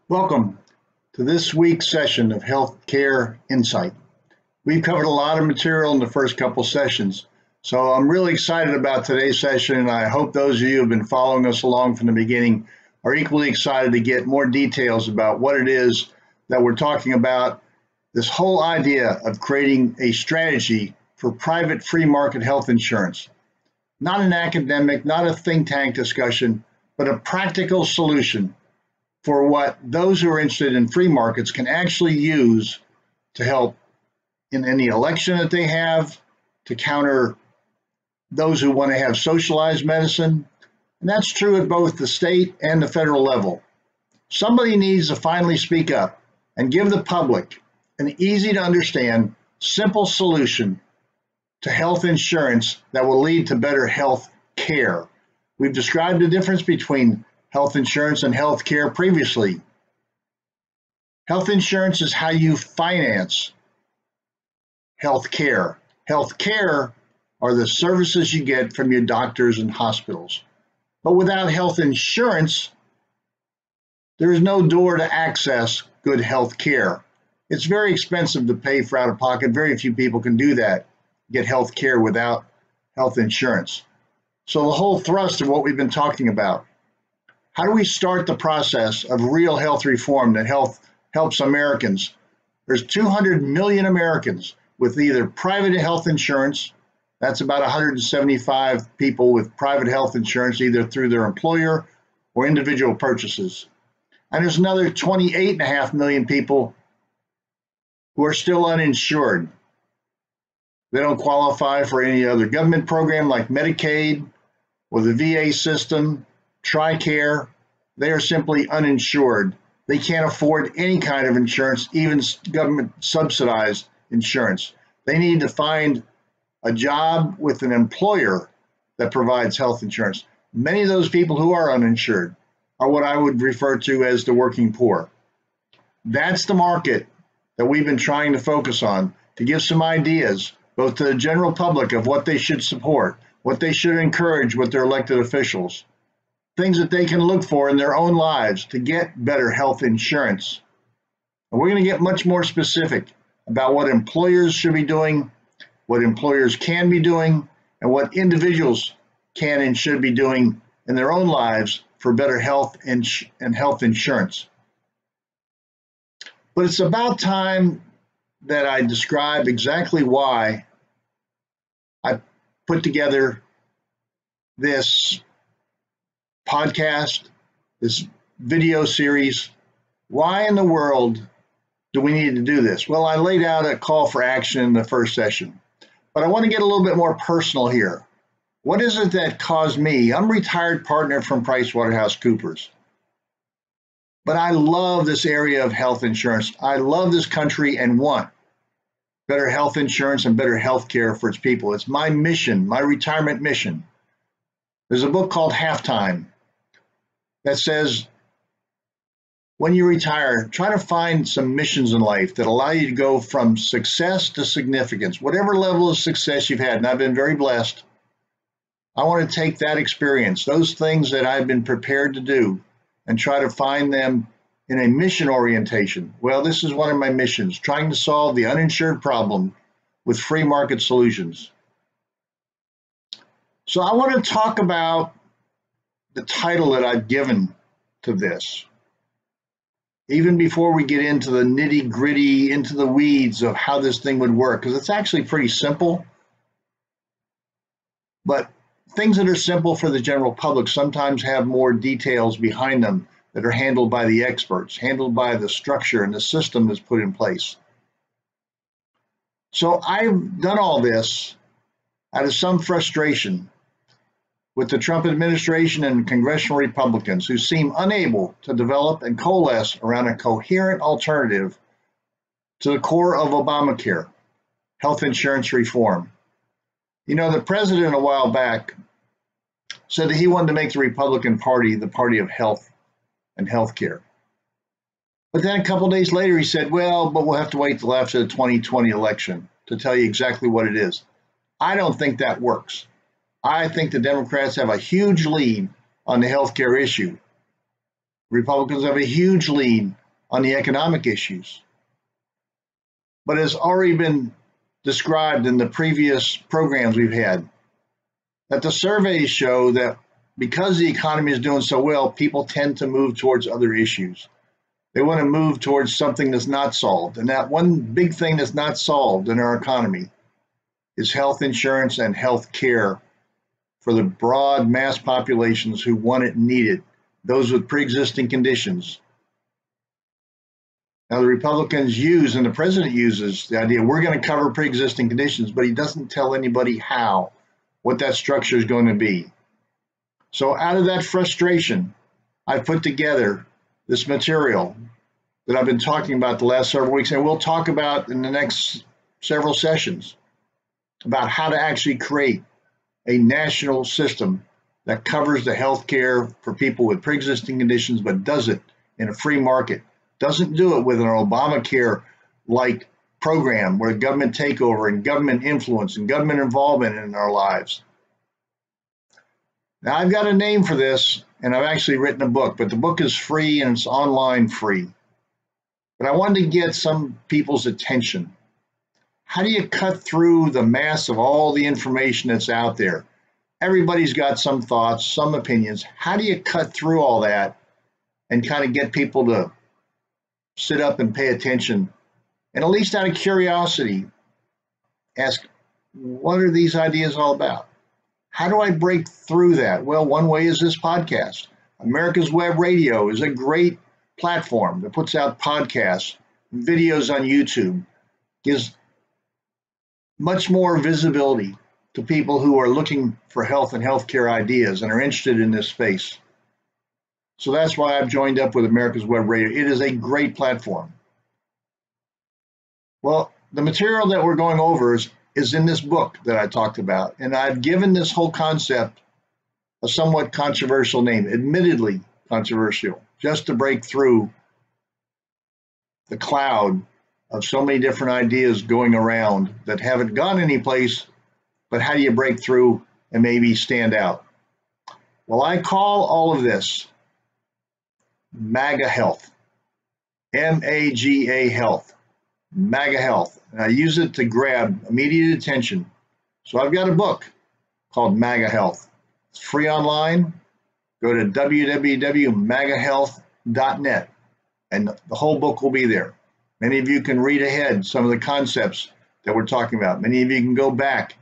Welcome to this week's session of Healthcare Insight. We've covered a lot of material in the first couple sessions, so I'm really excited about today's session, and I hope those of you who have been following us along from the beginning are equally excited to get more details about what it is that we're talking about, this whole idea of creating a strategy for private free market health insurance. Not an academic, not a think tank discussion, but a practical solution for what those who are interested in free markets can actually use to help in any election that they have, to counter those who want to have socialized medicine. And that's true at both the state and the federal level. Somebody needs to finally speak up and give the public an easy to understand, simple solution to health insurance that will lead to better health care. We've described the difference between health insurance and health care previously. Health insurance is how you finance health care. Health care are the services you get from your doctors and hospitals. But without health insurance, there is no door to access good health care. It's very expensive to pay for out of pocket. Very few people can do that, get health care without health insurance. So the whole thrust of what we've been talking about, how do we start the process of real health reform that helps Americans? There's 200 million Americans with either private health insurance, that's about 175 people with private health insurance, either through their employer or individual purchases. And there's another 28.5 million people who are still uninsured. They don't qualify for any other government program like Medicaid or the VA system, TRICARE. They are simply uninsured. They can't afford any kind of insurance, even government subsidized insurance. They need to find a job with an employer that provides health insurance. Many of those people who are uninsured are what I would refer to as the working poor. That's the market that we've been trying to focus on to give some ideas, both to the general public of what they should support, what they should encourage with their elected officials, things that they can look for in their own lives to get better health insurance. And we're going to get much more specific about what employers should be doing, what employers can be doing, and what individuals can and should be doing in their own lives for better health and health insurance. But it's about time that I describe exactly why I put together this podcast, this video series. Why in the world do we need to do this? Well, I laid out a call for action in the first session, but I want to get a little bit more personal here. What is it that caused me? I'm a retired partner from PricewaterhouseCoopers, but I love this area of health insurance. I love this country and want better health insurance and better health care for its people. It's my mission, my retirement mission. There's a book called Halftime that says, when you retire, try to find some missions in life that allow you to go from success to significance, whatever level of success you've had. And I've been very blessed. I want to take that experience, those things that I've been prepared to do, and try to find them in a mission orientation. Well, this is one of my missions, trying to solve the uninsured problem with free market solutions. So I want to talk about the title that I've given to this, even before we get into the nitty gritty, into the weeds of how this thing would work, because it's actually pretty simple. But things that are simple for the general public sometimes have more details behind them that are handled by the experts, handled by the structure and the system that's put in place. So I've done all this out of some frustration with the Trump administration and congressional Republicans who seem unable to develop and coalesce around a coherent alternative to the core of Obamacare, health insurance reform. You know, the president a while back said that he wanted to make the Republican Party the party of health and healthcare. But then a couple of days later, he said, well, but we'll have to wait till after the 2020 election to tell you exactly what it is. I don't think that works. I think the Democrats have a huge lead on the healthcare issue. Republicans have a huge lead on the economic issues. But as already been described in the previous programs we've had, that the surveys show that because the economy is doing so well, people tend to move towards other issues. They want to move towards something that's not solved. And that one big thing that's not solved in our economy is health insurance and health care for the broad mass populations who want it and need it, those with pre-existing conditions. Now, the Republicans use, and the president uses, the idea we're going to cover pre-existing conditions, but he doesn't tell anybody how, what that structure is going to be. So out of that frustration, I put together this material that I've been talking about the last several weeks, and we'll talk about in the next several sessions about how to actually create a national system that covers the health care for people with pre-existing conditions, but does it in a free market. Doesn't do it with an Obamacare-like program where government takeover and government influence and government involvement in our lives. Now, I've got a name for this, and I've actually written a book, but the book is free and it's online free. But I wanted to get some people's attention. How do you cut through the mass of all the information that's out there? Everybody's got some thoughts, some opinions. How do you cut through all that and kind of get people to sit up and pay attention, and at least out of curiosity, ask, what are these ideas all about? How do I break through that? Well, one way is this podcast. America's Web Radio is a great platform that puts out podcasts, videos on YouTube, gives much more visibility to people who are looking for health and healthcare ideas and are interested in this space. So that's why I've joined up with America's Web Radio. It is a great platform. Well, the material that we're going over is in this book that I talked about, and I've given this whole concept a somewhat controversial name, admittedly controversial, just to break through the cloud of so many different ideas going around that haven't gone anyplace, but how do you break through and maybe stand out? Well, I call all of this MAGA Health, M-A-G-A Health, MAGA Health. And I use it to grab immediate attention. So I've got a book called MAGA Health. It's free online. Go to www.magahealth.net and the whole book will be there. Many of you can read ahead some of the concepts that we're talking about. Many of you can go back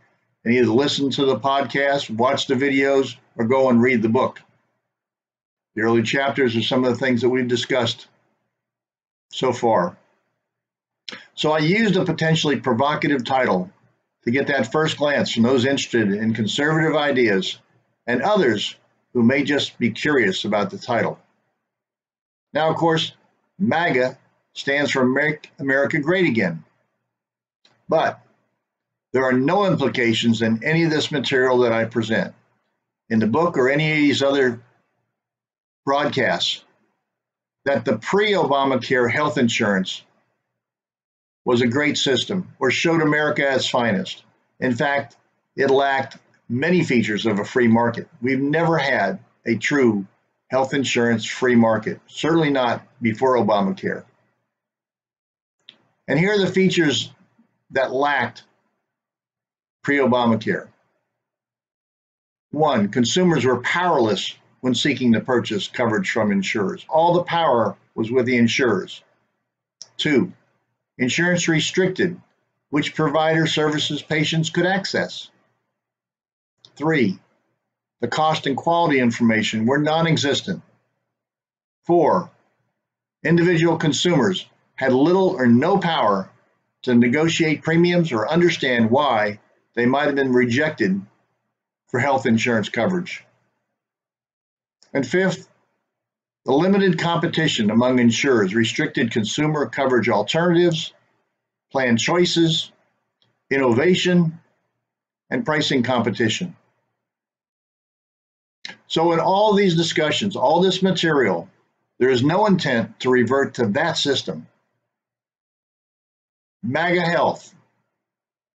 and either listen to the podcast, watch the videos, or go and read the book. The early chapters are some of the things that we've discussed so far. So I used a potentially provocative title to get that first glance from those interested in conservative ideas and others who may just be curious about the title. Now, of course, MAGA stands for Make America Great Again. But there are no implications in any of this material that I present in the book or any of these other broadcasts that the pre-Obamacare health insurance was a great system or showed America at its finest. In fact, it lacked many features of a free market. We've never had a true health insurance free market, certainly not before Obamacare. And here are the features that lacked pre-Obamacare. One, consumers were powerless when seeking to purchase coverage from insurers. All the power was with the insurers. Two, insurance restricted which provider services patients could access. Three, the cost and quality information were non-existent. Four, individual consumers had little or no power to negotiate premiums or understand why they might have been rejected for health insurance coverage. And fifth, the limited competition among insurers restricted consumer coverage alternatives, plan choices, innovation, and pricing competition. So in all these discussions, all this material, there is no intent to revert to that system. MAGA Health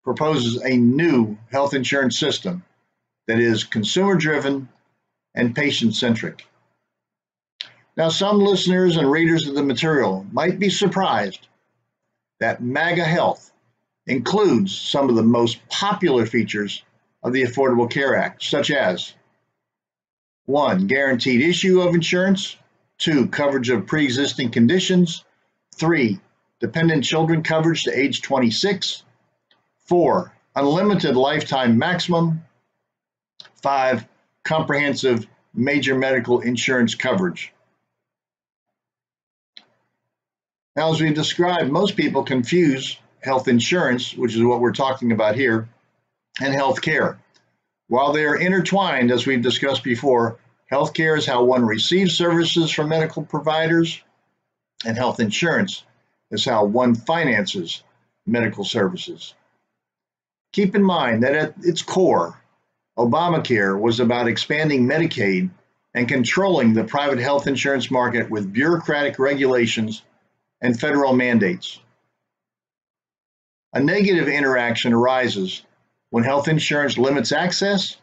proposes a new health insurance system that is consumer-driven and patient-centric. Now, some listeners and readers of the material might be surprised that MAGA Health includes some of the most popular features of the Affordable Care Act, such as 1. Guaranteed issue of insurance, 2. Coverage of pre-existing conditions, 3. Dependent children coverage to age 26, 4. Unlimited lifetime maximum, 5. Comprehensive major medical insurance coverage. Now, as we described, most people confuse health insurance, which is what we're talking about here, and health care. While they are intertwined, as we've discussed before, health care is how one receives services from medical providers, and health insurance is how one finances medical services. Keep in mind that at its core, Obamacare was about expanding Medicaid and controlling the private health insurance market with bureaucratic regulations and federal mandates. A negative interaction arises when health insurance limits access,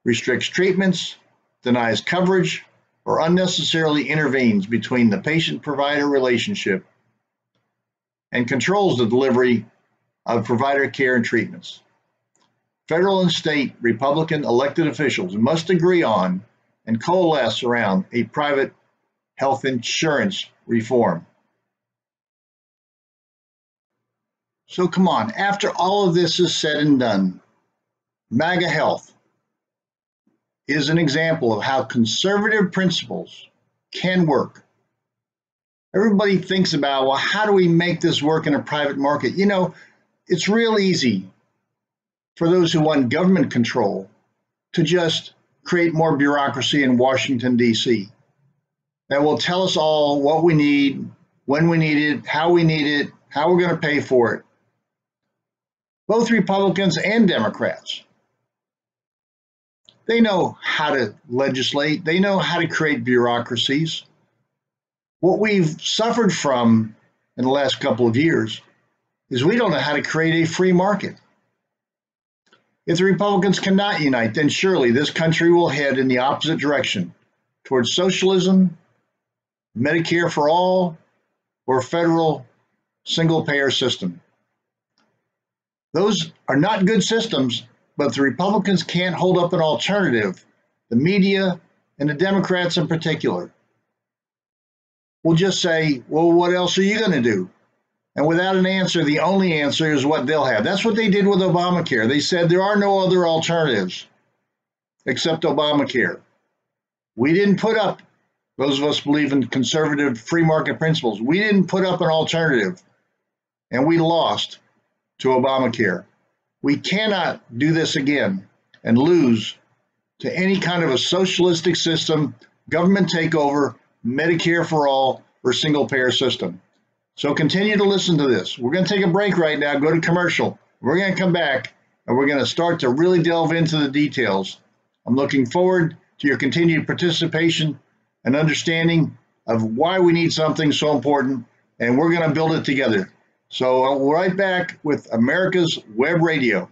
restricts treatments, denies coverage, or unnecessarily intervenes between the patient-provider relationship and controls the delivery of provider care and treatments. Federal and state Republican elected officials must agree on and coalesce around a private health insurance reform. So come on, after all of this is said and done, MAGA Health is an example of how conservative principles can work. Everybody thinks about, well, how do we make this work in a private market? You know, it's real easy for those who want government control to just create more bureaucracy in Washington, D.C. that will tell us all what we need, when we need it, how we're going to pay for it. Both Republicans and Democrats, they know how to legislate. They know how to create bureaucracies. What we've suffered from in the last couple of years is we don't know how to create a free market. If the Republicans cannot unite, then surely this country will head in the opposite direction towards socialism, Medicare for all, or federal single-payer system. Those are not good systems, but if the Republicans can't hold up an alternative, the media and the Democrats in particular will just say, well, what else are you going to do? And without an answer, the only answer is what they'll have. That's what they did with Obamacare. They said there are no other alternatives except Obamacare. We didn't put up, those of us believe in conservative free market principles, we didn't put up an alternative, and we lost to Obamacare. We cannot do this again and lose to any kind of a socialistic system, government takeover, Medicare for all, or single payer system. So continue to listen to this. We're going to take a break right now, go to commercial. We're going to come back and we're going to start to really delve into the details. I'm looking forward to your continued participation and understanding of why we need something so important, and we're going to build it together. So we'll be right back with America's Web Radio.